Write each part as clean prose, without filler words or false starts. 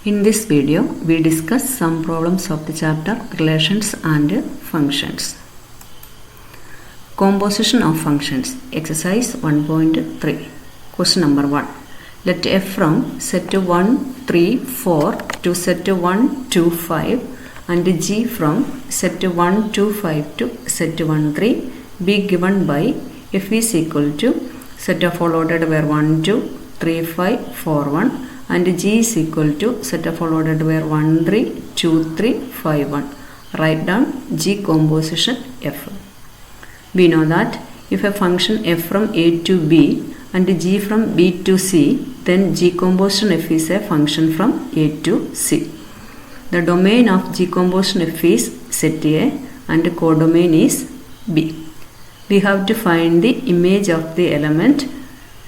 In this video, we discuss some problems of the chapter Relations and Functions. Composition of functions. Exercise 1.3. Question number 1. Let f from set 1, 3, 4 to set 1, 2, 5 and g from set 1, 2, 5 to set 1, 3 be given by f is equal to set of all ordered where 1, 2, 3, 5, 4, 1 and g is equal to set of all ordered where 1, 3, 2, 3, 5, 1. Write down g composition f. We know that if a function f from a to b and g from b to c, then g composition f is a function from a to c. The domain of g composition f is set A and codomain is b. We have to find the image of the element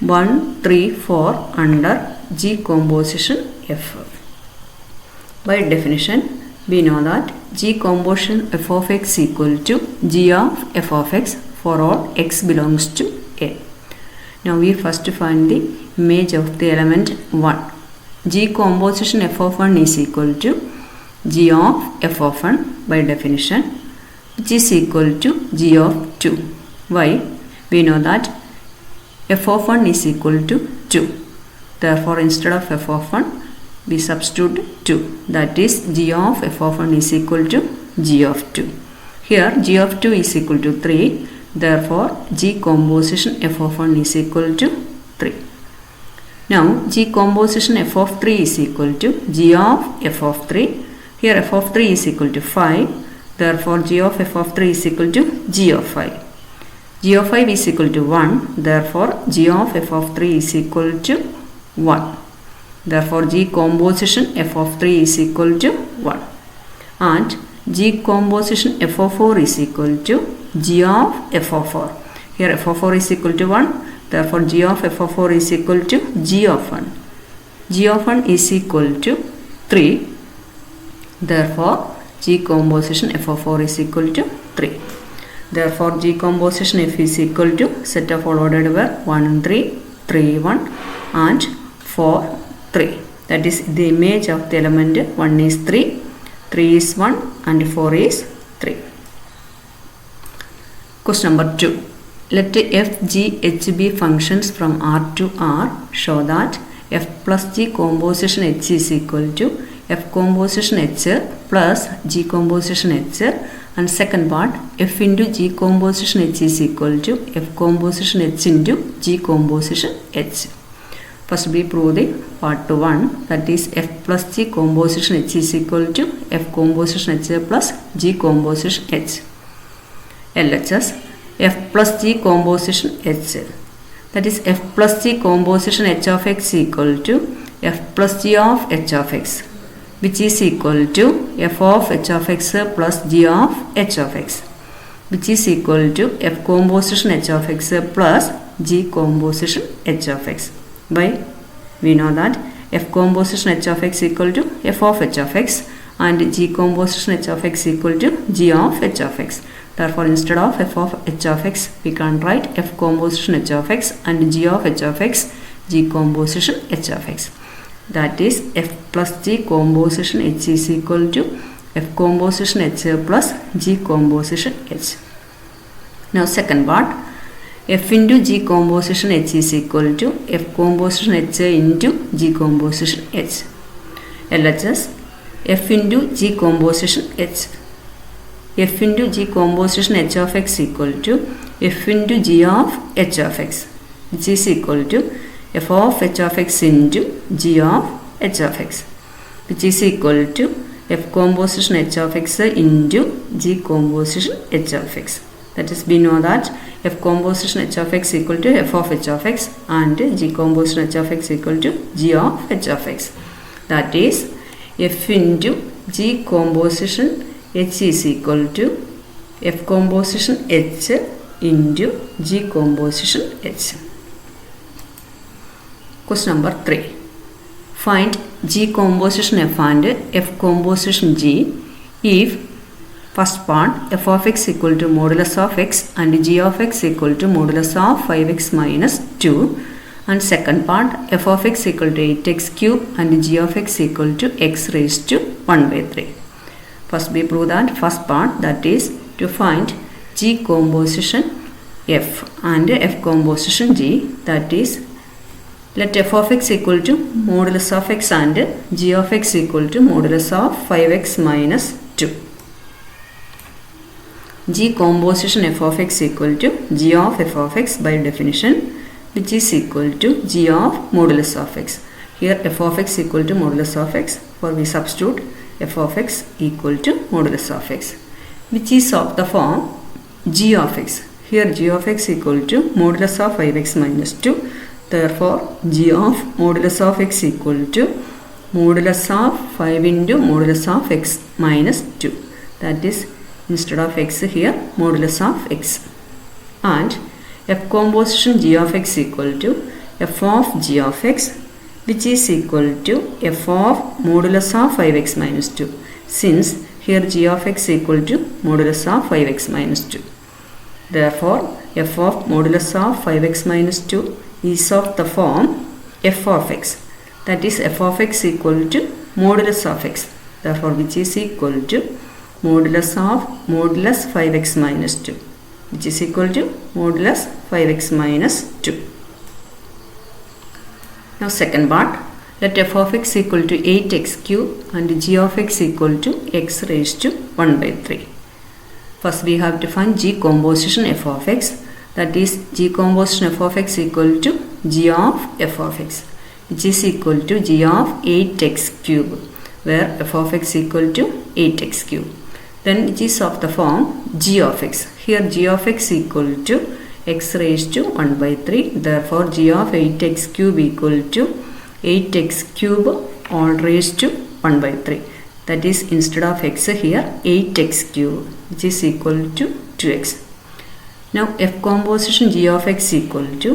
1, 3, 4 under g composition f. By definition, we know that g composition f of x equal to g of f of x for all x belongs to A. Now we first find the image of the element 1. G composition f of 1 is equal to g of f of 1 by definition, which is equal to g of 2. Why? We know that f of 1 is equal to 2. Therefore, instead of f of 1, we substitute 2. That is, g of f of 1 is equal to g of 2. Here, g of 2 is equal to 3. Therefore, g composition f of 1 is equal to 3. Now, g composition f of 3 is equal to g of f of 3. Here, f of 3 is equal to 5. Therefore, g of f of 3 is equal to g of 5. G of 5 is equal to 1. Therefore, g of f of 3 is equal to 1. Therefore, g composition f of 3 is equal to 1. And g composition f of 4 is equal to g of f of 4. Here f of 4 is equal to 1. Therefore, g of f of 4 is equal to g of 1. G of 1 is equal to 3. Therefore, g composition f of 4 is equal to 3. Therefore, g composition f is equal to set of all ordered where 1, 3, 3, 1 and 4, 3. That is the image of the element 1 is 3, 3 is 1 and 4 is 3. Question number 2. Let f, g, h be functions from R to R. Show that f plus g composition h is equal to f composition h plus g composition h, and second part f into g composition h is equal to f composition h into g composition h. First we prove the part 1, that is f plus g composition h is equal to f composition h plus g composition h. LHS f plus g composition h, that is f plus g composition h of x equal to f plus g of h of x, which is equal to f of h of x plus g of h of x, which is equal to f composition h of x plus g composition h of x. By we know that f composition h of x equal to f of h of x and g composition h of x equal to g of h of x. Therefore, instead of f of h of x, we can write f composition h of x and g of h of x, g composition h of x. That is f plus g composition h is equal to f composition h plus g composition h. Now, second part, f into g composition h is equal to f composition h into g composition h. LHS f into g composition h. F into g composition h of x equal to f into g of h of x, which is equal to f of h of x into g of h of x, which is equal to f composition h of x into g composition h of x. That is, we know that f composition h of x equal to f of h of x and g composition h of x equal to g of h of x. That is, f into g composition h is equal to f composition h into g composition h. Question number 3. Find g composition f and f composition g if first part f of x equal to modulus of x and g of x equal to modulus of 5x minus 2 And second part, f of x equal to 8x cube and g of x equal to x raised to 1 by 3. First we prove that first part, that is to find g composition f and f composition g, that is let f of x equal to modulus of x and g of x equal to modulus of 5x minus 2. G composition f of x equal to g of f of x by definition, which is equal to g of modulus of x. Here f of x equal to modulus of x, for we substitute f of x equal to modulus of x, which is of the form g of x. Here g of x equal to modulus of 5x minus 2. Therefore, g of modulus of x equal to modulus of 5 into modulus of x minus 2. That is, instead of x here, modulus of x. And f composition g of x equal to f of g of x, which is equal to f of modulus of 5x minus 2. Since here g of x equal to modulus of 5x minus 2. Therefore, f of modulus of 5x minus 2 is of the form f of x, that is f of x equal to modulus of x, therefore which is equal to modulus of modulus 5x minus 2, which is equal to modulus 5x minus 2. Now second part, let f of x equal to 8x cube and g of x equal to x raised to 1 by 3. First we have to find g composition f of x, that is g composition f of x equal to g of f of x, which is equal to g of 8x cube, where f of x equal to 8x cube. Then which is of the form g of x. Here g of x equal to x raised to 1 by 3. Therefore g of 8x cube equal to 8x cube all raised to 1 by 3. That is, instead of x here 8x cube, which is equal to 2x. Now f composition g of x equal to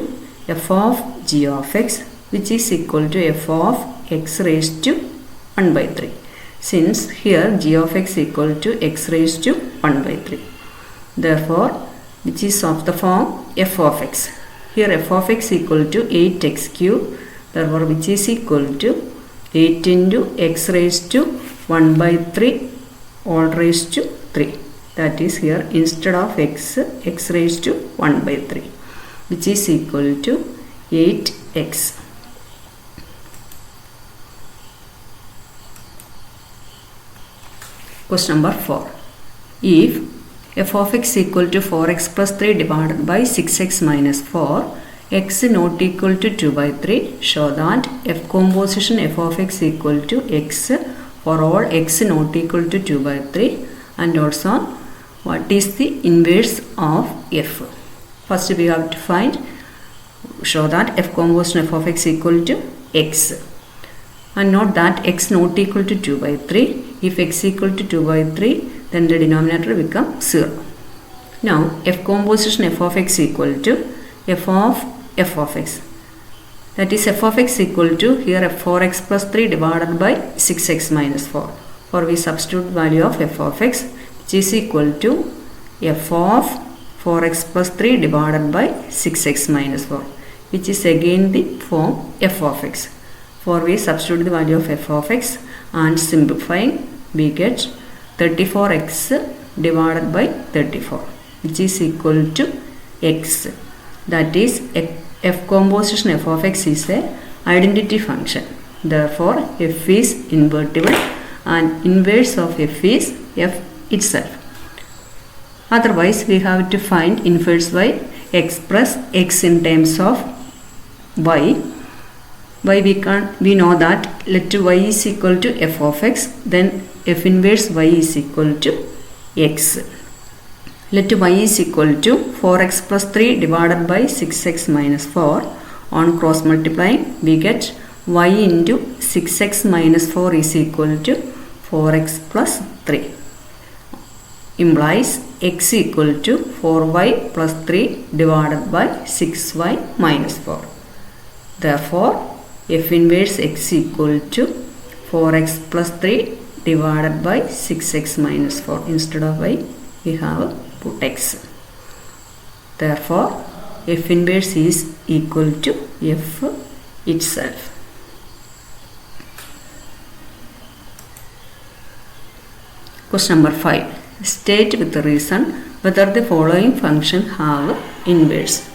f of g of x, which is equal to f of x raised to 1 by 3. Since here g of x equal to x raised to 1 by 3. Therefore, which is of the form f of x. Here f of x equal to 8x cube, therefore which is equal to 8 into x raised to 1 by 3 all raised to 3. That is, here instead of x, x raised to 1 by 3, which is equal to 8x. Question number 4. If f of x equal to 4x plus 3 divided by 6x minus 4, x not equal to 2 by 3, show that f composition f of x equal to x for all x not equal to 2 by 3, and also what is the inverse of f. First we have to show that f composition f of x equal to x, and note that x not equal to 2 by 3. If x equal to 2 by 3, then the denominator becomes 0. Now f composition f of x equal to f of x, that is f of x equal to here 4x plus 3 divided by 6x minus 4, for we substitute value of f of x, which is equal to f of 4x plus 3 divided by 6x minus 4, which is again the form f of x. For we substitute the value of f of x and simplifying, we get 34x divided by 34, which is equal to x. That is, f composition f of x is a identity function. Therefore, f is invertible and inverse of f is f itself. Otherwise, we have to find inverse by express x in terms of y. We know that let y is equal to f of x, then f inverse y is equal to x. Let y is equal to 4x plus 3 divided by 6x minus 4. On cross multiplying, we get y into 6x minus 4 is equal to 4x plus 3. Implies x equal to 4y plus 3 divided by 6y minus 4. Therefore, f inverse x equal to 4x plus 3 divided by 6x minus 4. Instead of y, we have put x. Therefore, F inverse is equal to F itself. Question number 5. State with the reason whether the following function have inverse.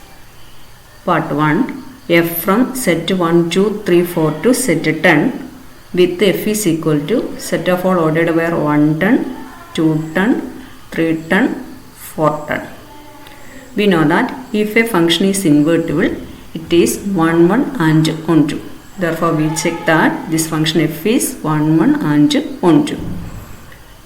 Part 1. F from set 1, 2, 3, 4 to set 10 with F is equal to set of all ordered where 1 10, 2 10, 3 10, 4 10. We know that if a function is invertible, it is 1 1 and 1 2. Therefore, we check that this function f is 1 1 and 1 2.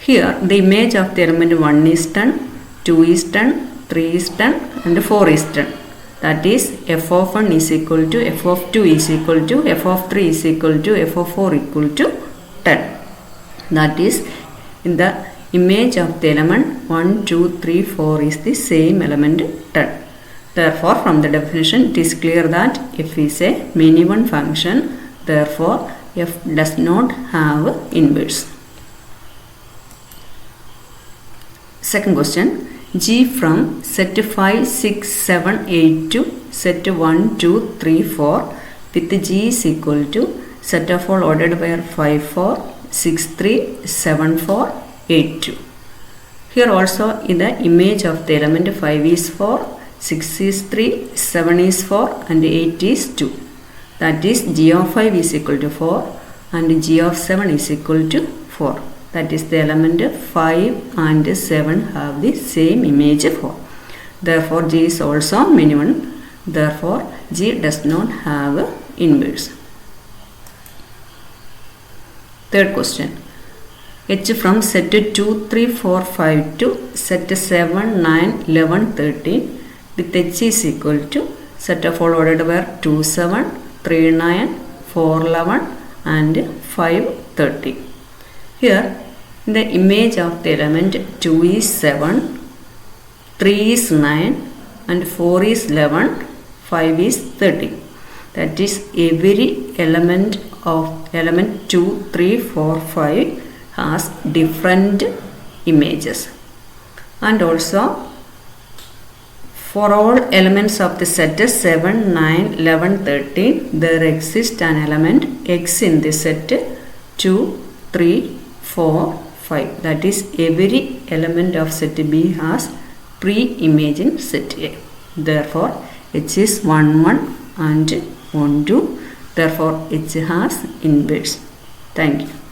Here, the image of the element 1 is 10, 2 is 10, 3 is 10 and 4 is 10. That is f of 1 is equal to f of 2 is equal to f of 3 is equal to f of 4 equal to 10. That is, in the image of the element 1, 2, 3, 4 is the same element 10. Therefore, from the definition, it is clear that f is a many-one function. Therefore, f does not have inverse. Second question. G from set 5, 6, 7, 8 to set 1, 2, 3, 4 with G is equal to set of all ordered where 5, 4, 6, 3, 7, 4, 8, 2. Here also in the image of the element 5 is 4, 6 is 3, 7 is 4 and 8 is 2. That is G of 5 is equal to 4 and G of 7 is equal to 4. That is the element 5 and 7 have the same image 4. Therefore, G is also many-one. Therefore, G does not have inverse. Third question. H from set 2, 3, 4, 5 to set 7, 9, 11, 13 with H is equal to set of all ordered where 2, 7, 3, 9, 4, 11 and 5, 30. Here, in the image of the element 2 is 7, 3 is 9 and 4 is 11, 5 is 30. That is, every element of element 2, 3, 4, 5 has different images. And also, for all elements of the set 7, 9, 11, 13, there exists an element x in the set 2, 3, 4, 5. That is, every element of set B has pre-image in set A. Therefore, H is 1, 1 and 1, 2. Therefore, H has inverse. Thank you.